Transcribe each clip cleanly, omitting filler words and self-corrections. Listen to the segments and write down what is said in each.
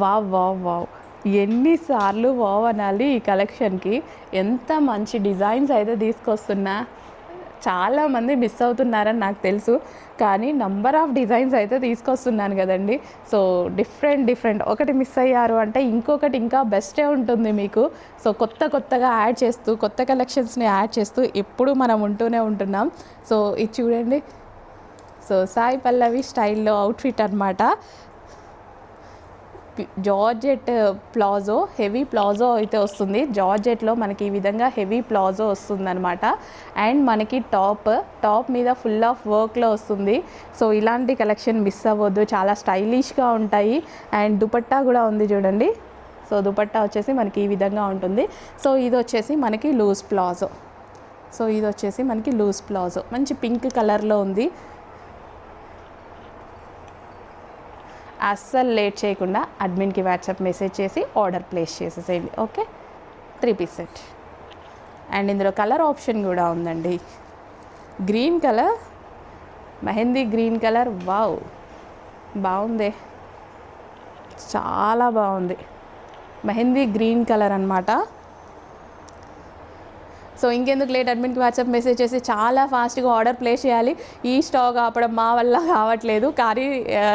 Wow! Wow! Wow! ఎన్నిసార్లు wow అనాలి ఈ కలెక్షన్‌కి. ఎంత మంచి డిజైన్స్ అయితే తీసుకొస్తున్నా. చాలామంది మిస్ అవుతున్నారని నాకు తెలుసు. కానీ నంబర్ ఆఫ్ డిజైన్స్ అయితే తీసుకొస్తున్నాను గదండీ. సో, డిఫరెంట్ ఒకటి మిస్ అయ్యారు అంటే ఇంకొకటి ఇంకా బెస్టే ఉంటుంది మీకు. సో, కొత్తగా యాడ్ చేస్తూ, కొత్త కలెక్షన్స్‌ని యాడ్ చేస్తూ ఎప్పుడూ మనం ఉంటూనే ఉంటున్నాం. సో, ఇది చూడండి. సో, సాయి పల్లవి స్టైల్‌లో అవుట్‌ఫిట్ అనమాట. జార్జెట్ ప్లాజో, హెవీ ప్లాజో అయితే వస్తుంది. జార్జెట్లో మనకి ఈ విధంగా హెవీ ప్లాజో వస్తుందనమాట. అండ్ మనకి టాప్ మీద ఫుల్ ఆఫ్ వర్క్లో వస్తుంది. సో ఇలాంటి కలెక్షన్ మిస్ అవ్వద్దు, చాలా స్టైలిష్గా ఉంటాయి. అండ్ దుపట్టా కూడా ఉంది చూడండి. సో దుపట్టా వచ్చేసి మనకి ఈ విధంగా ఉంటుంది. సో ఇది వచ్చేసి మనకి లూజ్ ప్లాజో. మంచి పింక్ కలర్లో ఉంది. అస్సలు లేట్ చేయకుండా అడ్మిన్కి వాట్సాప్ మెసేజ్ చేసి ఆర్డర్ ప్లేస్ చేసేసేయండి. Okay, 3 piece set. అండ్ ఇందులో కలర్ ఆప్షన్ కూడా ఉందండి. Green colour, mehndi green colour. Wow, బాగుంది, చాలా బాగుంది. మెహందీ గ్రీన్ కలర్ అనమాట. సో ఇంకెందుకు లేట్, అడ్మిన్కి వాట్సాప్ మెసేజ్ చేసి చాలా ఫాస్ట్గా ఆర్డర్ ప్లేస్ చేయాలి. ఈ స్టాక్ ఆపడం మా వల్ల కావట్లేదు, కానీ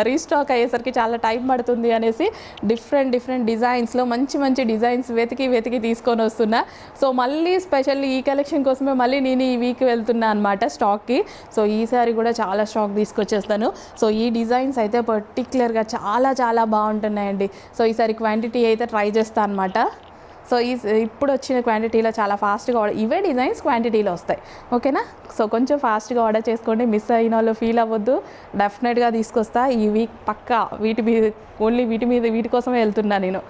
రీస్టాక్ అయ్యేసరికి చాలా టైం పడుతుంది అనేసి డిఫరెంట్ డిజైన్స్లో మంచి డిజైన్స్ వెతికి తీసుకొని వస్తున్నా. సో మళ్ళీ స్పెషల్లీ ఈ కలెక్షన్ కోసమే మళ్ళీ నేను ఈ వీక్ వెళ్తున్నా అనమాట స్టాక్కి. సో ఈసారి కూడా చాలా స్టాక్ తీసుకొచ్చేస్తాను. సో ఈ డిజైన్స్ అయితే పర్టికులర్గా చాలా బాగుంటున్నాయండి. సో ఈసారి క్వాంటిటీ అయితే ట్రై చేస్తాను అనమాట. సో ఇప్పుడు వచ్చిన క్వాంటిటీలో చాలా ఫాస్ట్గా ఇవే డిజైన్స్ క్వాంటిటీలో వస్తాయి. ఓకేనా? సో కొంచెం ఫాస్ట్గా ఆర్డర్ చేసుకోండి, మిస్ అయిన వాళ్ళు ఫీల్ అవ్వద్దు. డెఫినెట్గా తీసుకొస్తా ఈ వీక్ పక్కా. వీటి కోసమే వెళ్తున్నా నేను.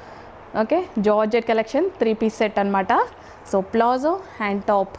Okay, georgette collection 3 piece set అనమాట. So palazzo and top